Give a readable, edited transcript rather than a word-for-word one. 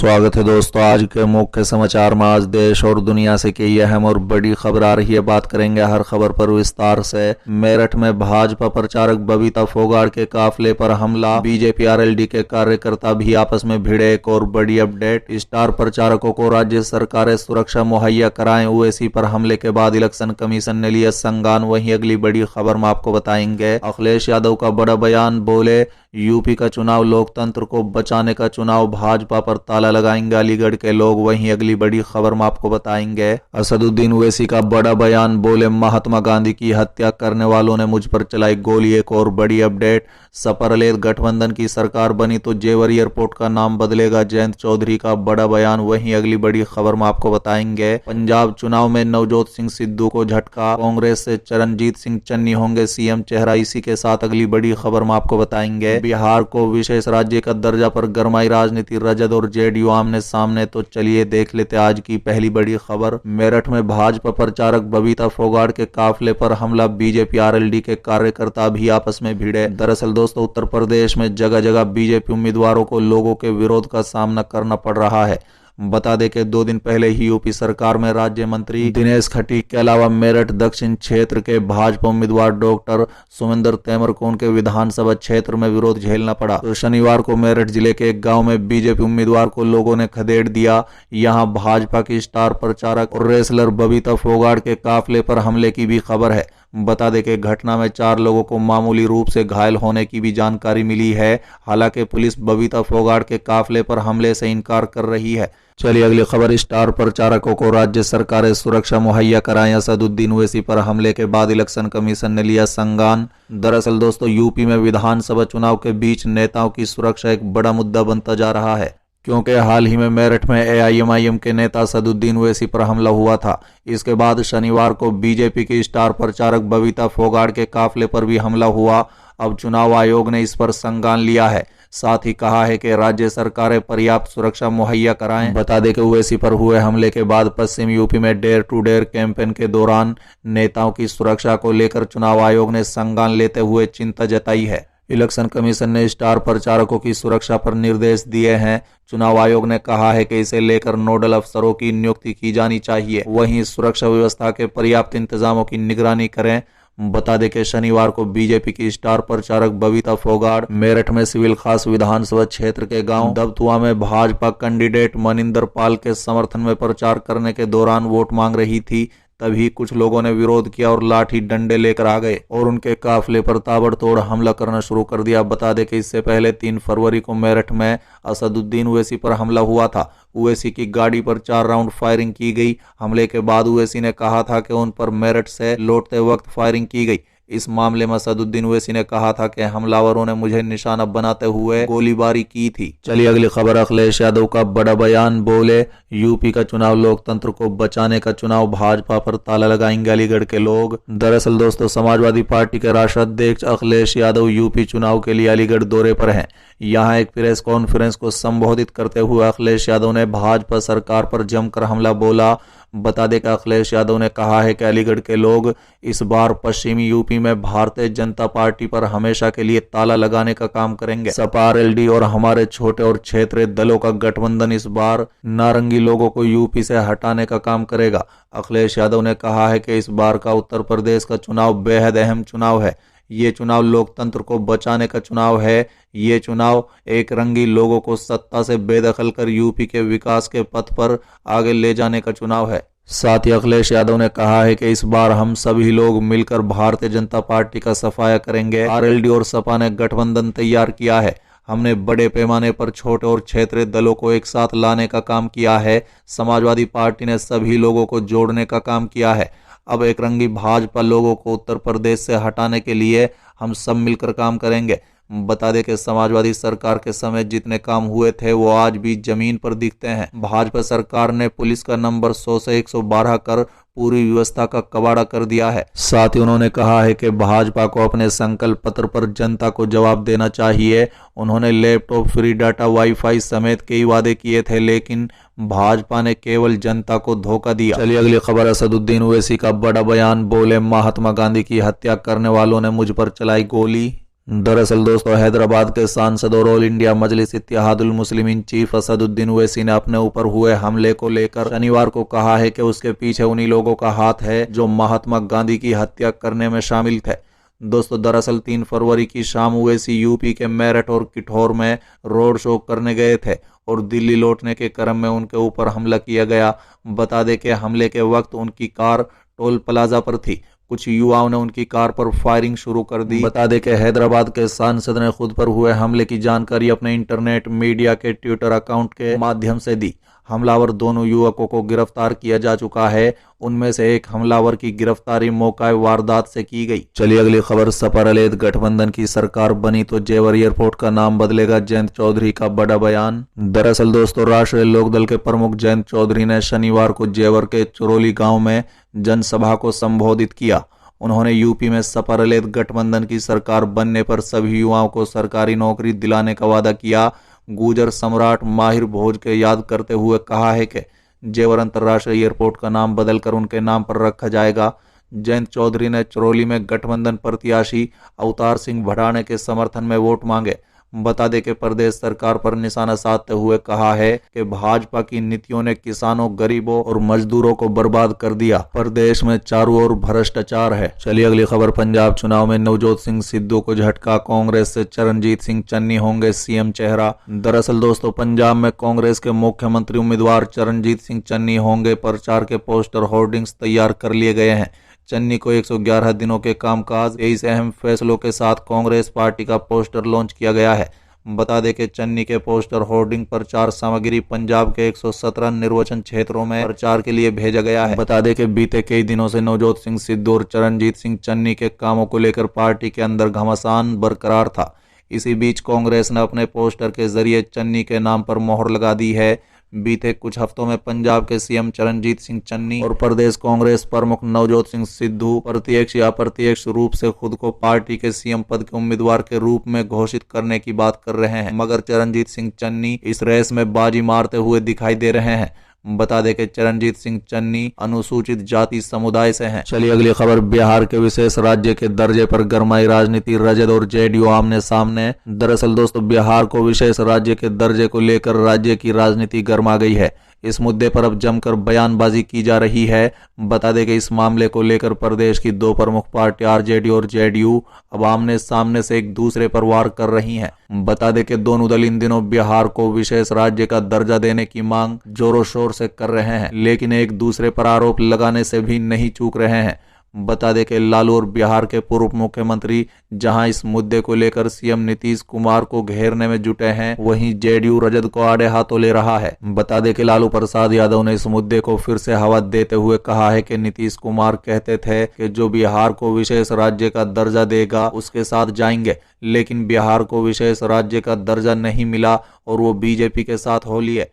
स्वागत है दोस्तों। आज के मुख्य समाचार में आज देश और दुनिया से कई अहम और बड़ी खबर आ रही है। बात करेंगे हर खबर पर विस्तार से। मेरठ में भाजपा प्रचारक बबीता फोगाड़ के काफिले पर हमला, बीजेपी आरएलडी के कार्यकर्ता भी आपस में भिड़े। एक और बड़ी अपडेट, स्टार प्रचारकों को राज्य सरकारें सुरक्षा मुहैया कराएं, ओवैसी पर हमले के बाद इलेक्शन कमीशन ने लिया संज्ञान। वहीं अगली बड़ी खबर में आपको बताएंगे अखिलेश यादव का बड़ा बयान, बोले यूपी का चुनाव लोकतंत्र को बचाने का चुनाव, भाजपा पर ताला लगाएंगे अलीगढ़ के लोग। वहीं अगली बड़ी खबर में आपको बताएंगे असदुद्दीन ओवैसी का बड़ा बयान, बोले महात्मा गांधी की हत्या करने वालों ने मुझ पर चलाई गोली। एक और बड़ी अपडेट, सपरलेद गठबंधन की सरकार बनी तो जेवर एयरपोर्ट का नाम बदलेगा, जयंत चौधरी का बड़ा बयान। वहीं अगली बड़ी खबर में आपको बताएंगे पंजाब चुनाव में नवजोत सिंह सिद्धू को झटका, कांग्रेस से चरणजीत सिंह चन्नी होंगे सीएम चेहरा। इसी के साथ अगली बड़ी खबर में आपको बताएंगे बिहार को विशेष राज्य का दर्जा पर गरमाई राजनीति, रजद और जेडीयू आमने सामने। तो चलिए देख लेते आज की पहली बड़ी खबर। मेरठ में भाजपा प्रचारक बबीता फोगाड़ के काफिले पर हमला, बीजेपी आरएलडी के कार्यकर्ता भी आपस में भिड़े। दरअसल दोस्तों उत्तर प्रदेश में जगह जगह बीजेपी उम्मीदवारों को लोगों के विरोध का सामना करना पड़ रहा है। बता दें कि 2 दिन पहले ही यूपी सरकार में राज्य मंत्री दिनेश खटीक के अलावा मेरठ दक्षिण क्षेत्र के भाजपा उम्मीदवार डॉक्टर सुमेंद्र तैमर को उनके विधानसभा क्षेत्र में विरोध झेलना पड़ा। तो शनिवार को मेरठ जिले के एक गांव में बीजेपी उम्मीदवार को लोगों ने खदेड़ दिया। यहां भाजपा की स्टार प्रचारक और रेसलर बबीता फोगाड़ के काफिले पर हमले की भी खबर है। बता दें कि घटना में 4 लोगों को मामूली रूप से घायल होने की भी जानकारी मिली है। हालांकि पुलिस बबीता फोगाड़ के काफिले पर हमले से इनकार कर रही है। चलिए अगली खबर, स्टार प्रचारकों को राज्य सरकारें सुरक्षा मुहैया कराएं, असदुद्दीन ओवैसी पर हमले के बाद इलेक्शन कमीशन ने लिया संज्ञान। दरअसल दोस्तों यूपी में विधानसभा चुनाव के बीच नेताओं की सुरक्षा एक बड़ा मुद्दा बनता जा रहा है, क्योंकि हाल ही में मेरठ में एआईएमआईएम के नेता असदुद्दीन ओवैसी पर हमला हुआ था। इसके बाद शनिवार को बीजेपी की स्टार प्रचारक बबीता फोगाड़ के काफिले पर भी हमला हुआ। अब चुनाव आयोग ने इस पर संज्ञान लिया है, साथ ही कहा है कि राज्य सरकारें पर्याप्त सुरक्षा मुहैया कराएं। बता दें कि ओवैसी पर हुए हमले के बाद पश्चिम यूपी में डेयर टू डेयर कैंपेन के दौरान नेताओं की सुरक्षा को लेकर चुनाव आयोग ने संज्ञान लेते हुए चिंता जताई है। इलेक्शन कमीशन ने स्टार प्रचारकों की सुरक्षा पर निर्देश दिए हैं। चुनाव आयोग ने कहा है कि इसे लेकर नोडल अफसरों की नियुक्ति की जानी चाहिए। वहीं सुरक्षा व्यवस्था के पर्याप्त इंतजामों की निगरानी करें। बता दें कि शनिवार को बीजेपी की स्टार प्रचारक बबीता फोगाड़ मेरठ में सिविल खास विधानसभा क्षेत्र के गांव दबथुआ में भाजपा कैंडिडेट मनिंदर पाल के समर्थन में प्रचार करने के दौरान वोट मांग रही थी। तभी कुछ लोगों ने विरोध किया और लाठी डंडे लेकर आ गए और उनके काफिले पर ताबड़तोड़ हमला करना शुरू कर दिया। बता दें कि इससे पहले 3 फरवरी को मेरठ में असदुद्दीन ओवैसी पर हमला हुआ था। ओवैसी की गाड़ी पर 4 राउंड फायरिंग की गई। हमले के बाद ओवैसी ने कहा था कि उन पर मेरठ से लौटते वक्त फायरिंग की गई। इस मामले में असदुद्दीन ओवैसी ने कहा था कि हमलावरों ने मुझे निशाना बनाते हुए गोलीबारी की थी। चलिए अगली खबर, अखिलेश यादव का बड़ा बयान, बोले यूपी का चुनाव लोकतंत्र को बचाने का चुनाव, भाजपा पर ताला लगाएंगे अलीगढ़ के लोग। दरअसल दोस्तों समाजवादी पार्टी के राष्ट्रीय अध्यक्ष अखिलेश यादव यूपी चुनाव के लिए अलीगढ़ दौरे पर हैं। यहां एक प्रेस कॉन्फ्रेंस को संबोधित करते हुए अखिलेश यादव ने भाजपा सरकार पर जमकर हमला बोला। बता दें कि अखिलेश यादव ने कहा है कि अलीगढ़ के लोग इस बार पश्चिमी यूपी में भारतीय जनता पार्टी पर हमेशा के लिए ताला लगाने का काम करेंगे। सपा आरएलडी और हमारे छोटे और क्षेत्रीय दलों का गठबंधन इस बार नारंगी लोगों को यूपी से हटाने का काम करेगा। अखिलेश यादव ने कहा है कि इस बार का उत्तर प्रदेश का चुनाव बेहद अहम चुनाव है। ये चुनाव लोकतंत्र को बचाने का चुनाव है। ये चुनाव एक रंगी लोगों को सत्ता से बेदखल कर यूपी के विकास के पथ पर आगे ले जाने का चुनाव है। साथ ही अखिलेश यादव ने कहा है कि इस बार हम सभी लोग मिलकर भारतीय जनता पार्टी का सफाया करेंगे। आरएलडी और सपा ने गठबंधन तैयार किया है। हमने बड़े पैमाने पर छोटे और क्षेत्रीय दलों को एक साथ लाने का काम किया है। समाजवादी पार्टी ने सभी लोगों को जोड़ने का काम किया है। अब एक रंगी भाजपा लोगों को उत्तर प्रदेश से हटाने के लिए हम सब मिलकर काम करेंगे। बता दें कि समाजवादी सरकार के समय जितने काम हुए थे वो आज भी जमीन पर दिखते हैं। भाजपा सरकार ने पुलिस का नंबर 100 से 112 कर पूरी व्यवस्था का कबाड़ा कर दिया है। साथ ही उन्होंने कहा है कि भाजपा को अपने संकल्प पत्र पर जनता को जवाब देना चाहिए। उन्होंने लैपटॉप, फ्री डाटा, वाईफाई समेत कई वादे किए थे, लेकिन भाजपा ने केवल जनता को धोखा दिया। चलिए अगली खबर, असदुद्दीन ओवैसी का बड़ा बयान, बोले महात्मा गांधी की हत्या करने वालों ने मुझ पर चलाई गोली। दरअसल दोस्तों, हैदराबाद के सांसद और ऑल इंडिया मजलिस इत्तेहादुल मुस्लिमीन चीफ असदुद्दीन ओवैसी ने अपने ऊपर हुए हमले को लेकर शनिवार को कहा है कि उसके पीछे उन्हीं लोगों का हाथ है जो महात्मा गांधी की हत्या करने में शामिल थे। दोस्तों, दरअसल 3 फरवरी की शाम ओवैसी यूपी के मेरठ और किठौर में रोड शो करने गए थे और दिल्ली लौटने के क्रम में उनके ऊपर हमला किया गया। बता दें कि हमले के वक्त उनकी कार टोल प्लाजा पर थी। कुछ युवाओं ने उनकी कार पर फायरिंग शुरू कर दी। बता दें कि हैदराबाद के सांसद ने खुद पर हुए हमले की जानकारी अपने इंटरनेट मीडिया के ट्विटर अकाउंट के माध्यम से दी। हमलावर दोनों युवकों को गिरफ्तार किया जा चुका है। उनमें से एक हमलावर की गिरफ्तारी मौका वारदात से की गई। चलिए अगली खबर। सपा रलेद गठबंधन की सरकार बनी तो जेवर एयरपोर्ट का नाम बदलेगा, जयंत चौधरी का बड़ा बयान। दरअसल दोस्तों, राष्ट्रीय लोकदल के प्रमुख जयंत चौधरी ने शनिवार को जेवर के चुरोली गांव में जनसभा को संबोधित किया। उन्होंने यूपी में सपा रलेद गठबंधन की सरकार बनने पर सभी युवाओं को सरकारी नौकरी दिलाने का वादा किया। गुजर सम्राट माहिर भोज के याद करते हुए कहा है कि जेवर अंतर्राष्ट्रीय एयरपोर्ट का नाम बदलकर उनके नाम पर रखा जाएगा। जयंत चौधरी ने चरौली में गठबंधन प्रत्याशी अवतार सिंह भड़ाने के समर्थन में वोट मांगे। बता दें कि प्रदेश सरकार पर निशाना साधते हुए कहा है कि भाजपा की नीतियों ने किसानों, गरीबों और मजदूरों को बर्बाद कर दिया। प्रदेश में चारों ओर भ्रष्टाचार है। चलिए अगली खबर। पंजाब चुनाव में नवजोत सिंह सिद्धू को झटका, कांग्रेस से चरणजीत सिंह चन्नी होंगे सीएम चेहरा। दरअसल दोस्तों, पंजाब में कांग्रेस के मुख्यमंत्री उम्मीदवार चरणजीत सिंह चन्नी होंगे। प्रचार के पोस्टर होर्डिंग्स तैयार कर लिए गए हैं। चन्नी को 111 दिनों के कामकाज 23 अहम फैसलों के साथ कांग्रेस पार्टी का पोस्टर लॉन्च किया गया है। बता दें कि चन्नी के पोस्टर होर्डिंग प्रचार सामग्री पंजाब के 117 निर्वाचन क्षेत्रों में प्रचार के लिए भेजा गया है। बता दें कि बीते कई दिनों से नवजोत सिंह सिद्धू और चरणजीत सिंह चन्नी के कामों को लेकर पार्टी के अंदर घमासान बरकरार था। इसी बीच कांग्रेस ने अपने पोस्टर के जरिए चन्नी के नाम पर मोहर लगा दी है। बीते कुछ हफ्तों में पंजाब के सीएम चरणजीत सिंह चन्नी और प्रदेश कांग्रेस प्रमुख नवजोत सिंह सिद्धू प्रत्यक्ष या अप्रत्यक्ष रूप से खुद को पार्टी के सीएम पद के उम्मीदवार के रूप में घोषित करने की बात कर रहे हैं, मगर चरणजीत सिंह चन्नी इस रेस में बाजी मारते हुए दिखाई दे रहे हैं। बता दें कि चरणजीत सिंह चन्नी अनुसूचित जाति समुदाय से हैं। चलिए अगली खबर। बिहार के विशेष राज्य के दर्जे पर गरमाई राजनीति, राजद और जेडीयू आमने सामने। दरअसल दोस्तों, बिहार को विशेष राज्य के दर्जे को लेकर राज्य की राजनीति गर्मा गई है। इस मुद्दे पर अब जमकर बयानबाजी की जा रही है। बता दें कि इस मामले को लेकर प्रदेश की 2 प्रमुख पार्टी आरजेडी और जेडीयू अब आमने सामने से एक दूसरे पर वार कर रही हैं। बता दें कि दोनों दल इन दिनों बिहार को विशेष राज्य का दर्जा देने की मांग जोरों शोर से कर रहे हैं, लेकिन एक दूसरे पर आरोप लगाने से भी नहीं चूक रहे हैं। बता दें कि लालू और बिहार के पूर्व मुख्यमंत्री जहां इस मुद्दे को लेकर सीएम नीतीश कुमार को घेरने में जुटे हैं, वहीं जेडीयू रजत को आड़े हाथों ले रहा है। बता दें कि लालू प्रसाद यादव ने इस मुद्दे को फिर से हवा देते हुए कहा है कि नीतीश कुमार कहते थे कि जो बिहार को विशेष राज्य का दर्जा देगा उसके साथ जाएंगे, लेकिन बिहार को विशेष राज्य का दर्जा नहीं मिला और वो बीजेपी के साथ हो लिए।